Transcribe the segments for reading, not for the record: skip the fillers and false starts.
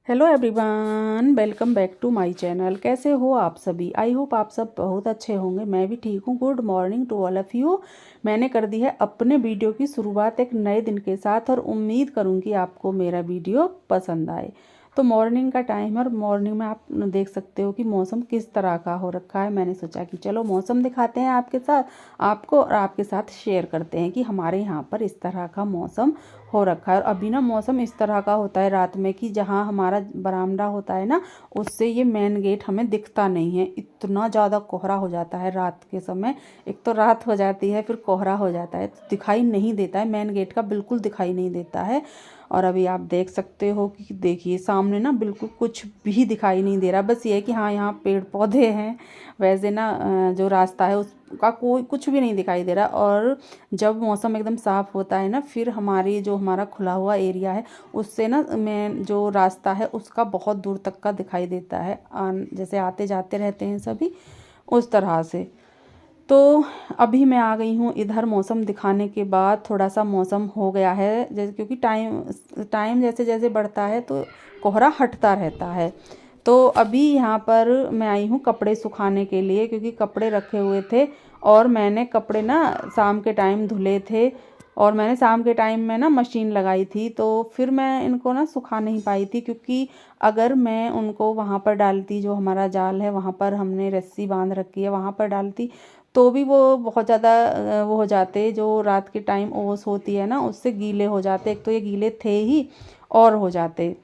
Hello everyone, welcome back to my channel. कैसे हो आप सभी? आई होप आप सब बहुत अच्छे होंगे। मैं भी ठीक हूँ। Good morning to all of you. मैंने कर दी है अपने वीडियो की शुरुआत एक नए दिन के साथ और उम्मीद करूँगी आपको मेरा वीडियो पसंद आए। तो मॉर्निंग का टाइम है और मॉर्निंग में आप देख सकते हो कि मौसम किस तरह का हो रखा है। मैंने सोचा कि चलो मौसम दिखाते हैं आपके साथ, आपको और आपके साथ शेयर करते हैं कि हमारे यहाँ पर इस तरह का मौसम हो रखा है। और अभी ना मौसम इस तरह का होता है रात में कि जहाँ हमारा बरामदा होता है ना, उससे ये मेन गेट हमें दिखता नहीं है। इतना ज़्यादा कोहरा हो जाता है रात के समय। एक तो रात हो जाती है, फिर कोहरा हो जाता है, तो दिखाई नहीं देता है, मेन गेट का बिल्कुल दिखाई नहीं देता है। और अभी आप देख सकते हो कि देखिए सामने ना बिल्कुल कुछ भी दिखाई नहीं दे रहा। बस ये है कि हाँ, यहाँ पेड़ पौधे हैं। वैसे ना जो रास्ता है उसका कोई कुछ भी नहीं दिखाई दे रहा। और जब मौसम एकदम साफ़ होता है ना, फिर हमारा खुला हुआ एरिया है, उससे ना मैं जो रास्ता है उसका बहुत दूर तक का दिखाई देता है। जैसे आते जाते रहते हैं सभी, उस तरह से। तो अभी मैं आ गई हूँ इधर मौसम दिखाने के बाद। थोड़ा सा मौसम हो गया है जैसे, क्योंकि टाइम जैसे जैसे बढ़ता है तो कोहरा हटता रहता है। तो अभी यहाँ पर मैं आई हूँ कपड़े सुखाने के लिए, क्योंकि कपड़े रखे हुए थे और मैंने कपड़े ना शाम के टाइम धुले थे। और मैंने शाम के टाइम में ना मशीन लगाई थी, तो फिर मैं इनको ना सुखा नहीं पाई थी, क्योंकि अगर मैं उनको वहाँ पर डालती, जो हमारा जाल है वहाँ पर हमने रस्सी बांध रखी है, वहाँ पर डालती तो भी वो बहुत ज़्यादा वो हो जाते। जो रात के टाइम ओस होती है ना, उससे गीले हो जाते। एक तो ये गीले थे ही और हो जाते।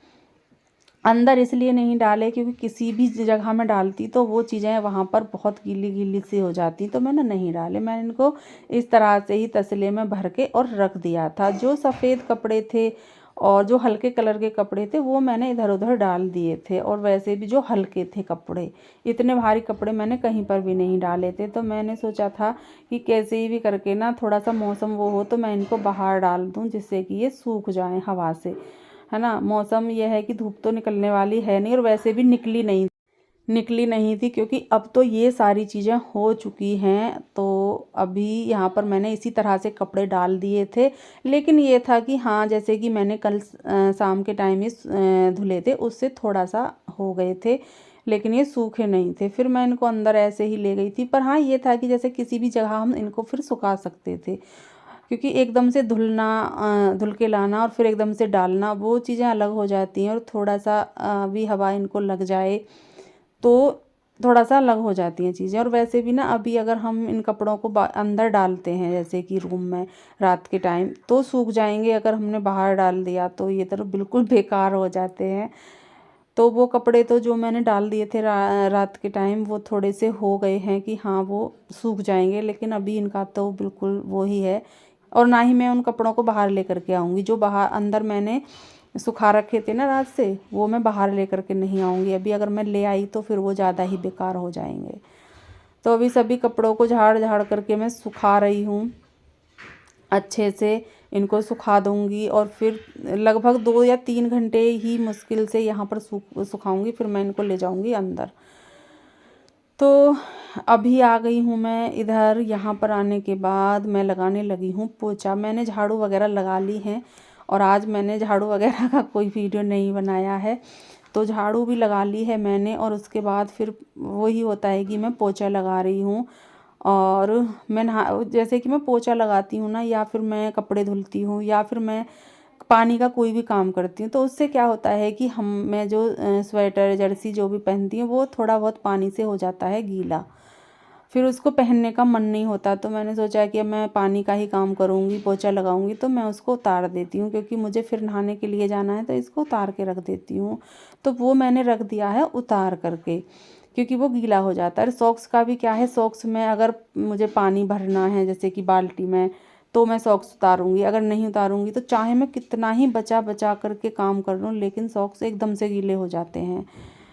अंदर इसलिए नहीं डाले क्योंकि किसी भी जगह में डालती तो वो चीज़ें वहाँ पर बहुत गीली गीली सी हो जाती, तो मैंने नहीं डाले। मैंने इनको इस तरह से ही तसले में भर के और रख दिया था। जो सफ़ेद कपड़े थे और जो हल्के कलर के कपड़े थे वो मैंने इधर उधर डाल दिए थे। और वैसे भी जो हल्के थे कपड़े, इतने भारी कपड़े मैंने कहीं पर भी नहीं डाले थे। तो मैंने सोचा था कि कैसे ही भी करके ना थोड़ा सा मौसम वो हो तो मैं इनको बाहर डाल दूँ, जिससे कि ये सूख जाएँ हवा से, है ना। मौसम यह है कि धूप तो निकलने वाली है नहीं, और वैसे भी निकली नहीं थी, क्योंकि अब तो ये सारी चीज़ें हो चुकी हैं। तो अभी यहाँ पर मैंने इसी तरह से कपड़े डाल दिए थे। लेकिन ये था कि हाँ, जैसे कि मैंने कल शाम के टाइम ही धुले थे, उससे थोड़ा सा हो गए थे, लेकिन ये सूखे नहीं थे। फिर मैं इनको अंदर ऐसे ही ले गई थी। पर हाँ, ये था कि जैसे किसी भी जगह हम इनको फिर सुखा सकते थे, क्योंकि एकदम से धुल के लाना और फिर एकदम से डालना, वो चीज़ें अलग हो जाती हैं। और थोड़ा सा भी हवा इनको लग जाए तो थोड़ा सा अलग हो जाती हैं चीज़ें। और वैसे भी ना अभी अगर हम इन कपड़ों को अंदर डालते हैं, जैसे कि रूम में रात के टाइम, तो सूख जाएंगे। अगर हमने बाहर डाल दिया तो ये तो बिल्कुल बेकार हो जाते हैं। तो वो कपड़े तो जो मैंने डाल दिए थे रात के टाइम, वो थोड़े से हो गए हैं कि हाँ वो सूख जाएंगे। लेकिन अभी इनका तो बिल्कुल वो ही है। और ना ही मैं उन कपड़ों को बाहर लेकर के आऊँगी। जो बाहर अंदर मैंने सुखा रखे थे ना रात से, वो मैं बाहर लेकर के नहीं आऊँगी। अभी अगर मैं ले आई तो फिर वो ज़्यादा ही बेकार हो जाएंगे। तो अभी सभी कपड़ों को झाड़ झाड़ करके मैं सुखा रही हूँ अच्छे से। इनको सुखा दूँगी और फिर लगभग 2 या 3 घंटे ही मुश्किल से यहाँ पर सुखाऊँगी, फिर मैं इनको ले जाऊँगी अंदर। तो अभी आ गई हूँ मैं इधर। यहाँ पर आने के बाद मैं लगाने लगी हूँ पोछा। मैंने झाड़ू वगैरह लगा ली हैं, और आज मैंने झाड़ू वगैरह का कोई वीडियो नहीं बनाया है। तो झाड़ू भी लगा ली है मैंने, और उसके बाद फिर वही होता है कि मैं पोछा लगा रही हूँ। और मैं जैसे कि मैं पोछा लगाती हूँ ना, या फिर मैं कपड़े धुलती हूँ, या फिर मैं पानी का कोई भी काम करती हूँ, तो उससे क्या होता है कि मैं जो स्वेटर जर्सी जो भी पहनती हूँ, वो थोड़ा बहुत पानी से हो जाता है गीला। फिर उसको पहनने का मन नहीं होता। तो मैंने सोचा कि अब मैं पानी का ही काम करूँगी, पोछा लगाऊंगी, तो मैं उसको उतार देती हूँ, क्योंकि मुझे फिर नहाने के लिए जाना है, तो इसको उतार के रख देती हूँ। तो वो मैंने रख दिया है उतार करके, क्योंकि वो गीला हो जाता है। सॉक्स का भी क्या है, सॉक्स में अगर मुझे पानी भरना है जैसे कि बाल्टी में, तो मैं सॉक्स उतारूँगी। अगर नहीं उतारूँगी तो चाहे मैं कितना ही बचा बचा करके काम कर लूँ, लेकिन सॉक्स एकदम से गीले हो जाते हैं।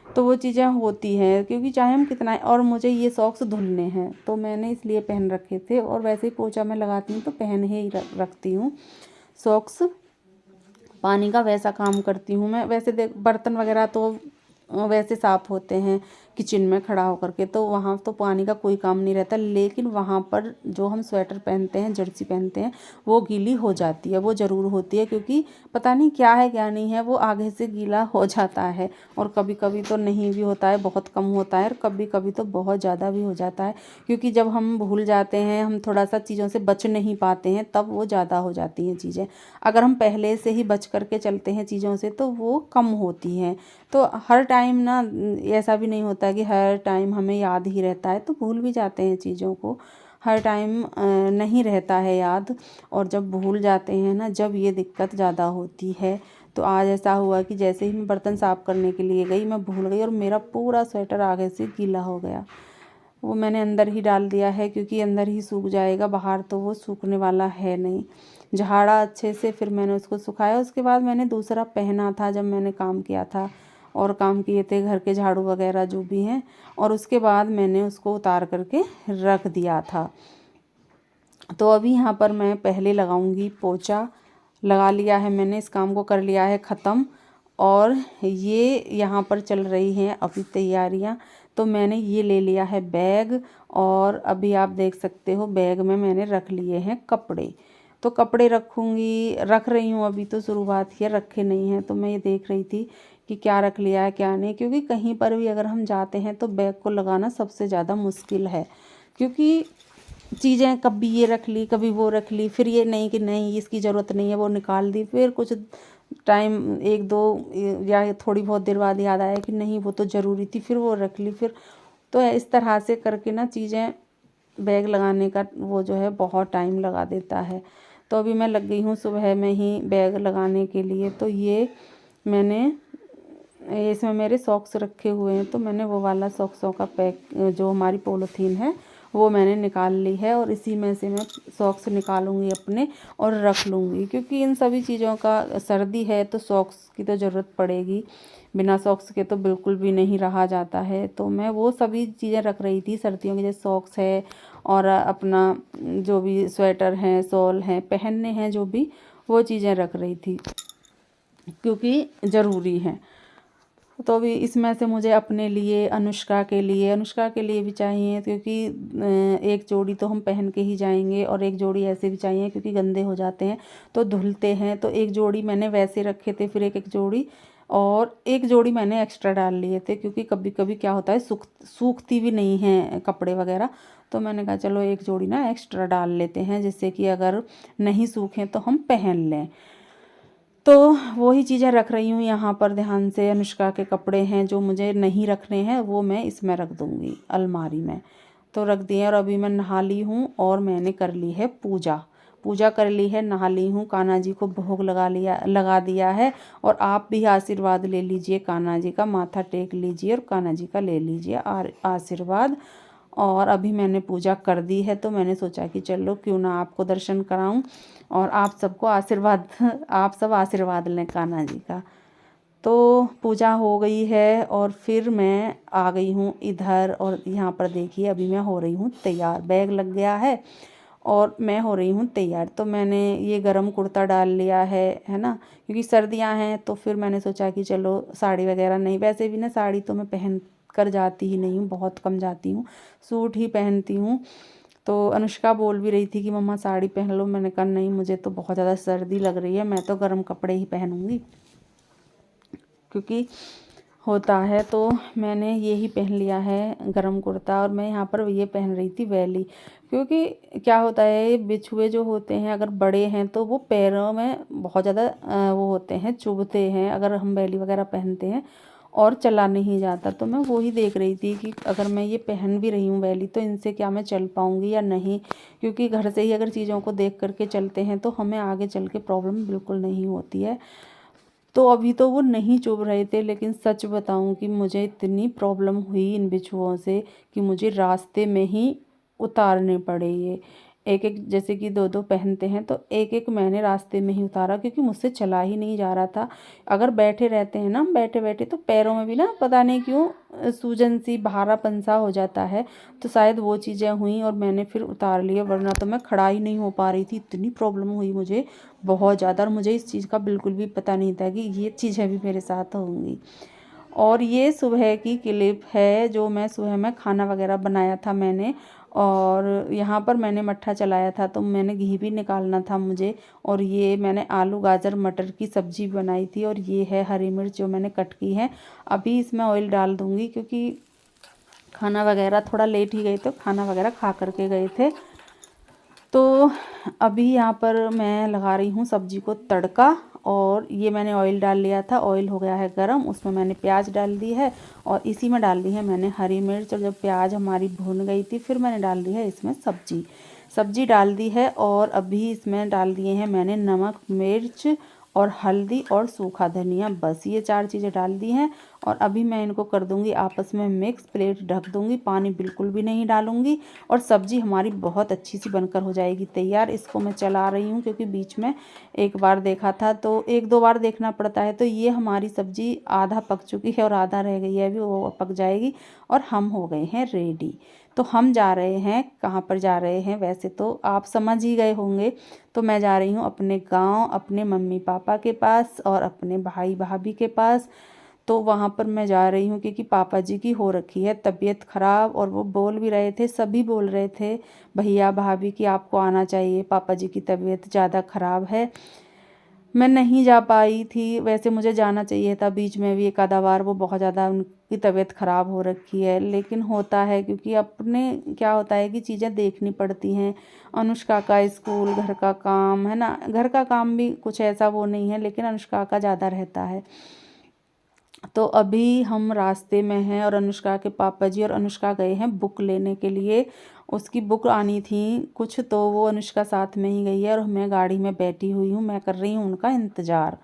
तो वो चीज़ें होती हैं, क्योंकि चाहे हम कितना, और मुझे ये सॉक्स धुलने हैं तो मैंने इसलिए पहन रखे थे। और वैसे ही पोछा मैं लगाती हूँ तो पहन ही रखती हूँ सॉक्स। पानी का वैसा काम करती हूँ मैं। वैसे देख, बर्तन वगैरह तो वैसे साफ़ होते हैं किचन में खड़ा होकर के, तो वहाँ तो पानी का कोई काम नहीं रहता। लेकिन वहाँ पर जो हम स्वेटर पहनते हैं, जर्सी पहनते हैं, वो गीली हो जाती है, वो ज़रूर होती है, क्योंकि पता नहीं क्या है क्या नहीं है, वो आगे से गीला हो जाता है। और कभी कभी तो नहीं भी होता है, बहुत कम होता है, और कभी कभी तो बहुत ज़्यादा भी हो जाता है, क्योंकि जब हम भूल जाते हैं, हम थोड़ा सा चीज़ों से बच नहीं पाते हैं, तब वो ज़्यादा हो जाती हैं चीज़ें। अगर हम पहले से ही बच करके चलते हैं चीज़ों से तो वो कम होती हैं। तो हर टाइम ना ऐसा भी नहीं होता कि हर टाइम हमें याद ही रहता है, तो भूल भी जाते हैं चीज़ों को। हर टाइम नहीं रहता है याद, और जब भूल जाते हैं ना, जब ये दिक्कत ज़्यादा होती है। तो आज ऐसा हुआ कि जैसे ही मैं बर्तन साफ़ करने के लिए गई, मैं भूल गई और मेरा पूरा स्वेटर आगे से गीला हो गया। वो मैंने अंदर ही डाल दिया है, क्योंकि अंदर ही सूख जाएगा, बाहर तो वो सूखने वाला है नहीं। झाड़ा अच्छे से, फिर मैंने उसको सुखाया। उसके बाद मैंने दूसरा पहना था जब मैंने काम किया था, और काम किए थे घर के झाड़ू वगैरह जो भी हैं, और उसके बाद मैंने उसको उतार करके रख दिया था। तो अभी यहाँ पर मैं पहले लगाऊंगी पोछा। लगा लिया है मैंने, इस काम को कर लिया है ख़त्म। और ये यहाँ पर चल रही हैं अभी तैयारियाँ। तो मैंने ये ले लिया है बैग, और अभी आप देख सकते हो बैग में मैंने रख लिए हैं कपड़े। तो कपड़े रख रही हूँ, अभी तो शुरुआत ही है, रखे नहीं हैं। तो मैं ये देख रही थी कि क्या रख लिया है क्या नहीं, क्योंकि कहीं पर भी अगर हम जाते हैं तो बैग को लगाना सबसे ज़्यादा मुश्किल है, क्योंकि चीज़ें कभी ये रख ली, कभी वो रख ली, फिर ये नहीं कि नहीं इसकी ज़रूरत नहीं है, वो निकाल दी, फिर कुछ टाइम एक दो या थोड़ी बहुत देर बाद याद आया कि नहीं वो तो ज़रूरी थी, फिर वो रख ली। फिर तो इस तरह से करके ना चीज़ें, बैग लगाने का वो जो है बहुत टाइम लगा देता है। तो अभी मैं लग गई हूँ सुबह में ही बैग लगाने के लिए। तो ये मैंने, इसमें मेरे सॉक्स रखे हुए हैं, तो मैंने वो वाला सॉक्सों का पैक, जो हमारी पॉलीथीन है, वो मैंने निकाल ली है, और इसी में से मैं सॉक्स निकालूंगी अपने और रख लूँगी, क्योंकि इन सभी चीज़ों का, सर्दी है तो सॉक्स की तो ज़रूरत पड़ेगी, बिना सॉक्स के तो बिल्कुल भी नहीं रहा जाता है। तो मैं वो सभी चीज़ें रख रही थी सर्दियों की, जैसे सॉक्स है और अपना जो भी स्वेटर हैं, शॉल हैं, पहनने हैं जो भी, वो चीज़ें रख रही थी, क्योंकि ज़रूरी हैं। तो अभी इसमें से मुझे अपने लिए, अनुष्का के लिए भी चाहिए, क्योंकि एक जोड़ी तो हम पहन के ही जाएंगे, और एक जोड़ी ऐसे भी चाहिए क्योंकि गंदे हो जाते हैं तो धुलते हैं। तो एक जोड़ी मैंने वैसे रखे थे, फिर एक जोड़ी, और एक जोड़ी मैंने एक्स्ट्रा डाल लिए थे, क्योंकि कभी कभी क्या होता है सूखती भी नहीं है कपड़े वगैरह। तो मैंने कहा चलो एक जोड़ी ना एक्स्ट्रा डाल लेते हैं, जिससे कि अगर नहीं सूखें तो हम पहन लें। तो वही चीज़ें रख रही हूँ यहाँ पर ध्यान से। अनुष्का के कपड़े हैं जो मुझे नहीं रखने हैं, वो मैं इसमें रख दूँगी अलमारी में। तो रख दिए, और अभी मैं नहा ली हूँ, और मैंने कर ली है पूजा कर ली है, नहा ली हूँ, कान्हा जी को भोग लगा दिया है। और आप भी आशीर्वाद ले लीजिए कान्हा जी का, माथा टेक लीजिए और कान्हा जी का ले लीजिए आशीर्वाद। और अभी मैंने पूजा कर दी है, तो मैंने सोचा कि चलो क्यों ना आपको दर्शन कराऊं, और आप सबको आशीर्वाद आप सब आशीर्वाद लें कान्हा जी का। तो पूजा हो गई है, और फिर मैं आ गई हूँ इधर, और यहाँ पर देखिए अभी मैं हो रही हूँ तैयार। बैग लग गया है और मैं हो रही हूँ तैयार। तो मैंने ये गरम कुर्ता डाल लिया है ना, क्योंकि सर्दियाँ हैं। तो फिर मैंने सोचा कि चलो साड़ी वगैरह नहीं, वैसे भी ना साड़ी तो मैं पहन कर जाती ही नहीं हूँ, बहुत कम जाती हूँ, सूट ही पहनती हूँ। तो अनुष्का बोल भी रही थी कि मम्मा साड़ी पहन लो। मैंने कहा नहीं, मुझे तो बहुत ज़्यादा सर्दी लग रही है, मैं तो गर्म कपड़े ही पहनूंगी, क्योंकि होता है। तो मैंने ये ही पहन लिया है गरम कुर्ता, और मैं यहाँ पर ये पहन रही थी वैली, क्योंकि क्या होता है, बिछुए जो होते हैं अगर बड़े हैं तो वो पैरों में बहुत ज़्यादा वो होते हैं, चुभते हैं अगर हम वैली वगैरह पहनते हैं, और चला नहीं जाता। तो मैं वो ही देख रही थी कि अगर मैं ये पहन भी रही हूँ वैली, तो इनसे क्या मैं चल पाऊँगी या नहीं, क्योंकि घर से ही अगर चीज़ों को देख करके चलते हैं तो हमें आगे चल के प्रॉब्लम बिल्कुल नहीं होती है। तो अभी तो वो नहीं चुभ रहे थे, लेकिन सच बताऊं कि मुझे इतनी प्रॉब्लम हुई इन बिच्छुओं से कि मुझे रास्ते में ही उतारने पड़े ये। एक एक जैसे कि दो दो पहनते हैं, तो एक एक मैंने रास्ते में ही उतारा, क्योंकि मुझसे चला ही नहीं जा रहा था। अगर बैठे रहते हैं ना बैठे बैठे, तो पैरों में भी ना पता नहीं क्यों सूजन सी, भारापन सा हो जाता है। तो शायद वो चीज़ें हुई और मैंने फिर उतार लिया, वरना तो मैं खड़ा ही नहीं हो पा रही थी, इतनी प्रॉब्लम हुई मुझे बहुत ज़्यादा। और मुझे इस चीज़ का बिल्कुल भी पता नहीं था कि ये चीज़ें भी मेरे साथ होंगी। और ये सुबह की क्लिप है जो मैं सुबह में खाना वगैरह बनाया था मैंने। और यहाँ पर मैंने मट्ठा चलाया था तो मैंने घी भी निकालना था मुझे। और ये मैंने आलू गाजर मटर की सब्ज़ी बनाई थी। और ये है हरी मिर्च जो मैंने कट की है। अभी इसमें ऑयल डाल दूँगी क्योंकि खाना वगैरह थोड़ा लेट ही गए तो खाना वगैरह खा करके गए थे। तो अभी यहाँ पर मैं लगा रही हूँ सब्जी को तड़का। और ये मैंने ऑयल डाल लिया था, ऑयल हो गया है गरम, उसमें मैंने प्याज डाल दी है और इसी में डाल दी है मैंने हरी मिर्च। और जब प्याज हमारी भून गई थी फिर मैंने डाल दी है इसमें सब्जी डाल दी है। और अभी इसमें डाल दिए हैं मैंने नमक मिर्च और हल्दी और सूखा धनिया, बस ये 4 चीज़ें डाल दी हैं। और अभी मैं इनको कर दूंगी आपस में मिक्स, प्लेट ढक दूंगी, पानी बिल्कुल भी नहीं डालूंगी और सब्ज़ी हमारी बहुत अच्छी सी बनकर हो जाएगी तैयार। इसको मैं चला रही हूँ क्योंकि बीच में एक बार देखा था तो 1-2 बार देखना पड़ता है। तो ये हमारी सब्ज़ी आधा पक चुकी है और आधा रह गई है, अभी वो पक जाएगी और हम हो गए हैं रेडी। तो हम जा रहे हैं, कहाँ पर जा रहे हैं वैसे तो आप समझ ही गए होंगे। तो मैं जा रही हूँ अपने गांव, अपने मम्मी पापा के पास और अपने भाई भाभी के पास। तो वहाँ पर मैं जा रही हूँ क्योंकि पापा जी की हो रखी है तबीयत ख़राब। और वो बोल भी रहे थे, सभी बोल रहे थे भैया भाभी कि आपको आना चाहिए, पापा जी की तबीयत ज़्यादा ख़राब है। मैं नहीं जा पाई थी, वैसे मुझे जाना चाहिए था बीच में भी एक आधा बार, वो बहुत ज़्यादा उनकी तबीयत ख़राब हो रखी है। लेकिन होता है क्योंकि अपने क्या होता है कि चीज़ें देखनी पड़ती हैं। अनुष्का का स्कूल, घर का काम है ना, घर का काम भी कुछ ऐसा वो नहीं है लेकिन अनुष्का का ज़्यादा रहता है। तो अभी हम रास्ते में हैं और अनुष्का के पापा जी और अनुष्का गए हैं बुक लेने के लिए। उसकी बुक आनी थी कुछ, तो वो अनुष्का साथ में ही गई है और मैं गाड़ी में बैठी हुई हूँ। मैं कर रही हूँ उनका इंतज़ार,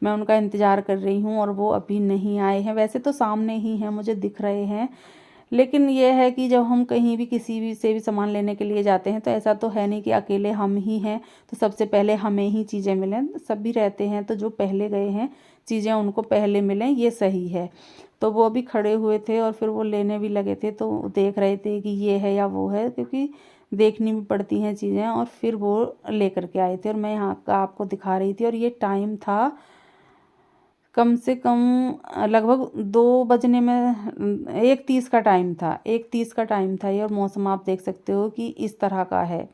मैं उनका इंतज़ार कर रही हूँ और वो अभी नहीं आए हैं। वैसे तो सामने ही हैं, मुझे दिख रहे हैं। लेकिन ये है कि जब हम कहीं भी किसी भी से भी सामान लेने के लिए जाते हैं तो ऐसा तो है नहीं कि अकेले हम ही हैं तो सबसे पहले हमें ही चीज़ें मिलें। सभी रहते हैं तो जो पहले गए हैं चीज़ें उनको पहले मिलें, ये सही है। तो वो भी खड़े हुए थे और फिर वो लेने भी लगे थे तो देख रहे थे कि ये है या वो है, क्योंकि देखनी भी पड़ती हैं चीज़ें। और फिर वो लेकर के आए थे और मैं यहाँ का आपको दिखा रही थी। और ये टाइम था कम से कम लगभग 2 बजने में 1:30 का टाइम था, 1:30 का टाइम था ये। और मौसम आप देख सकते हो कि इस तरह का है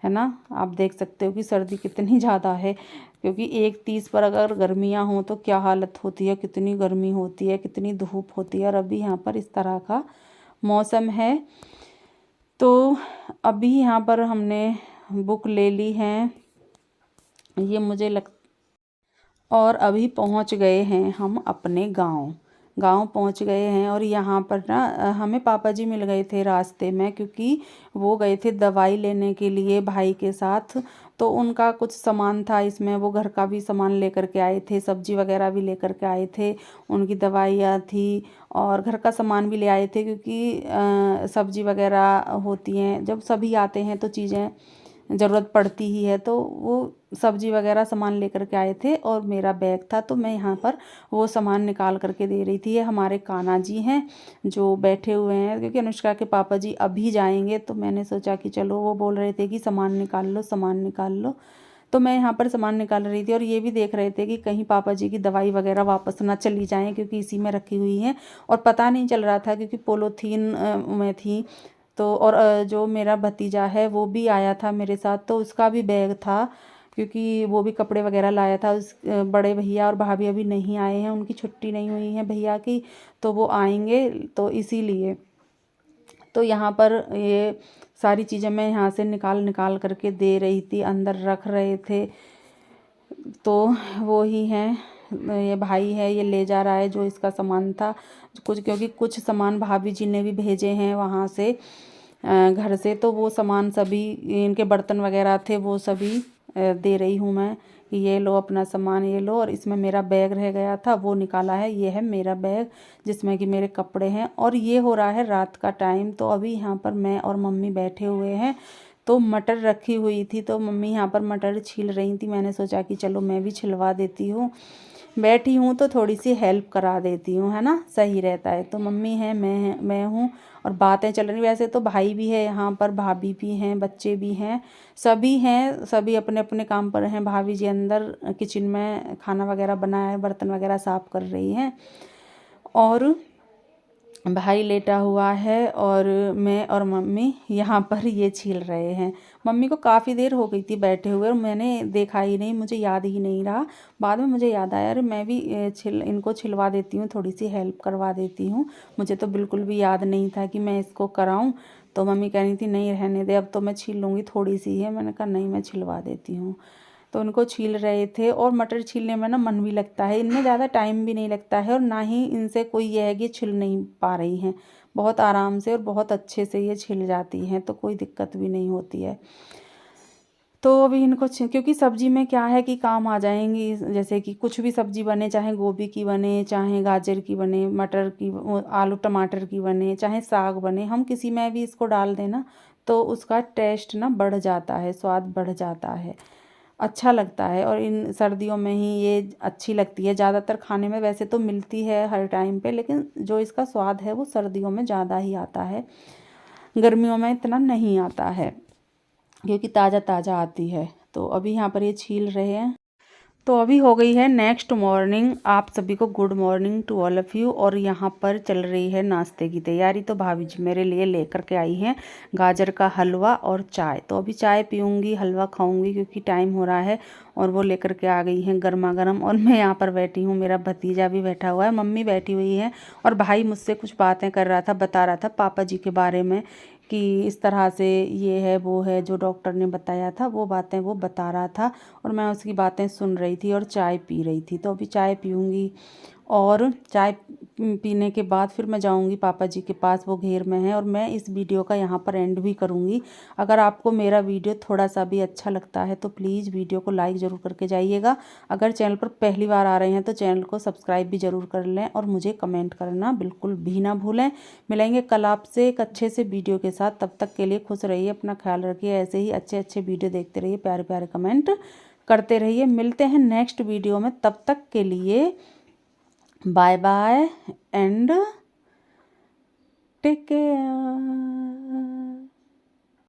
ना। आप देख सकते हो कि सर्दी कितनी ज़्यादा है, क्योंकि 1:30 पर अगर गर्मियाँ हों तो क्या हालत होती है, कितनी गर्मी होती है, कितनी धूप होती है। और अभी यहाँ पर इस तरह का मौसम है। तो अभी यहाँ पर हमने बुक ले ली है, ये मुझे और अभी पहुंच गए हैं हम अपने गांव पहुंच गए हैं। और यहाँ पर ना हमें पापा जी मिल गए थे रास्ते में, क्योंकि वो गए थे दवाई लेने के लिए भाई के साथ। तो उनका कुछ सामान था इसमें, वो घर का भी सामान लेकर के आए थे, सब्जी वगैरह भी लेकर के आए थे, उनकी दवाइयाँ थी और घर का सामान भी ले आए थे। क्योंकि सब्जी वगैरह होती हैं, जब सभी आते हैं तो चीज़ें ज़रूरत पड़ती ही है। तो वो सब्जी वगैरह सामान लेकर के आए थे और मेरा बैग था तो मैं यहाँ पर वो सामान निकाल करके दे रही थी। ये हमारे कान्हा जी हैं जो बैठे हुए हैं, क्योंकि अनुष्का के पापा जी अभी जाएंगे तो मैंने सोचा कि चलो, वो बोल रहे थे कि सामान निकाल लो सामान निकाल लो। तो मैं यहाँ पर सामान निकाल रही थी और ये भी देख रहे थे कि कहीं पापा जी की दवाई वगैरह वापस ना चली जाएँ, क्योंकि इसी में रखी हुई हैं। और पता नहीं चल रहा था क्योंकि पोलोथीन में थी। तो और जो मेरा भतीजा है वो भी आया था मेरे साथ, तो उसका भी बैग था, क्योंकि वो भी कपड़े वगैरह लाया था। उस बड़े भैया और भाभी अभी नहीं आए हैं, उनकी छुट्टी नहीं हुई है भैया की, तो वो आएंगे तो इसीलिए। तो यहाँ पर ये सारी चीज़ें मैं यहाँ से निकाल निकाल करके दे रही थी, अंदर रख रहे थे। तो वो ही हैं, ये भाई है, ये ले जा रहा है जो इसका सामान था कुछ, क्योंकि कुछ सामान भाभी जी ने भी भेजे हैं वहाँ से घर से। तो वो सामान सभी, इनके बर्तन वगैरह थे वो सभी दे रही हूँ मैं कि ये लो अपना सामान ये लो। और इसमें मेरा बैग रह गया था वो निकाला है, ये है मेरा बैग जिसमें कि मेरे कपड़े हैं। और ये हो रहा है रात का टाइम। तो अभी यहाँ पर मैं और मम्मी बैठे हुए हैं। तो मटर रखी हुई थी तो मम्मी यहाँ पर मटर छील रही थी, मैंने सोचा कि चलो मैं भी छिलवा देती हूँ, बैठी हूँ तो थोड़ी सी हेल्प करा देती हूँ, है ना, सही रहता है। तो मम्मी है, मैं हूँ और बातें चल रही। वैसे तो भाई भी है यहाँ पर, भाभी भी हैं, बच्चे भी हैं, सभी हैं, सभी अपने अपने काम पर हैं। भाभी जी अंदर किचन में खाना वगैरह बनाया है, बर्तन वगैरह साफ़ कर रही हैं। और भाई लेटा हुआ है और मैं और मम्मी यहाँ पर ये छील रहे हैं। मम्मी को काफ़ी देर हो गई थी बैठे हुए और मैंने देखा ही नहीं, मुझे याद ही नहीं रहा। बाद में मुझे याद आया, अरे मैं भी इनको छिलवा देती हूँ, थोड़ी सी हेल्प करवा देती हूँ। मुझे तो बिल्कुल भी याद नहीं था कि मैं इसको कराऊँ। तो मम्मी कह रही थी नहीं रहने दे, अब तो मैं छील लूँगी, थोड़ी सी है। मैंने कहा नहीं, मैं छिलवा देती हूँ। तो उनको छील रहे थे। और मटर छीलने में ना मन भी लगता है, इनमें ज़्यादा टाइम भी नहीं लगता है और ना ही इनसे कोई ये है कि छिल नहीं पा रही हैं। बहुत आराम से और बहुत अच्छे से ये छिल जाती हैं, तो कोई दिक्कत भी नहीं होती है। तो अभी इनको क्योंकि सब्जी में क्या है कि काम आ जाएंगी, जैसे कि कुछ भी सब्जी बने, चाहे गोभी की बने, चाहे गाजर की बने, मटर की, आलू टमाटर की बने, चाहे साग बने, हम किसी में भी इसको डाल दें ना तो उसका टेस्ट ना बढ़ जाता है, स्वाद बढ़ जाता है, अच्छा लगता है। और इन सर्दियों में ही ये अच्छी लगती है ज़्यादातर खाने में। वैसे तो मिलती है हर टाइम पे, लेकिन जो इसका स्वाद है वो सर्दियों में ज़्यादा ही आता है, गर्मियों में इतना नहीं आता है क्योंकि ताज़ा ताज़ा आती है। तो अभी यहाँ पर ये छील रहे हैं। तो अभी हो गई है नेक्स्ट मॉर्निंग। आप सभी को good morning to all of you. और यहाँ पर चल रही है नाश्ते की तैयारी। तो भाभी जी मेरे लिए लेकर के आई हैं गाजर का हलवा और चाय। तो अभी चाय पीऊँगी, हलवा खाऊँगी क्योंकि टाइम हो रहा है। और वो लेकर के आ गई हैं गर्मा गर्म। और मैं यहाँ पर बैठी हूँ, मेरा भतीजा भी बैठा हुआ है, मम्मी बैठी हुई है और भाई मुझसे कुछ बातें कर रहा था, बता रहा था पापा जी के बारे में कि इस तरह से ये है वो है, जो डॉक्टर ने बताया था वो बातें वो बता रहा था। और मैं उसकी बातें सुन रही थी और चाय पी रही थी। तो अभी चाय पीऊँगी और चाय पीने के बाद फिर मैं जाऊंगी पापा जी के पास, वो घेर में है। और मैं इस वीडियो का यहाँ पर एंड भी करूँगी। अगर आपको मेरा वीडियो थोड़ा सा भी अच्छा लगता है तो प्लीज़ वीडियो को लाइक ज़रूर करके जाइएगा। अगर चैनल पर पहली बार आ रहे हैं तो चैनल को सब्सक्राइब भी ज़रूर कर लें और मुझे कमेंट करना बिल्कुल भी ना भूलें। मिलेंगे कल आपसे एक अच्छे से वीडियो के साथ। तब तक के लिए खुश रहिए, अपना ख्याल रखिए, ऐसे ही अच्छे अच्छे वीडियो देखते रहिए, प्यारे प्यारे कमेंट करते रहिए। मिलते हैं नेक्स्ट वीडियो में, तब तक के लिए bye bye and take care.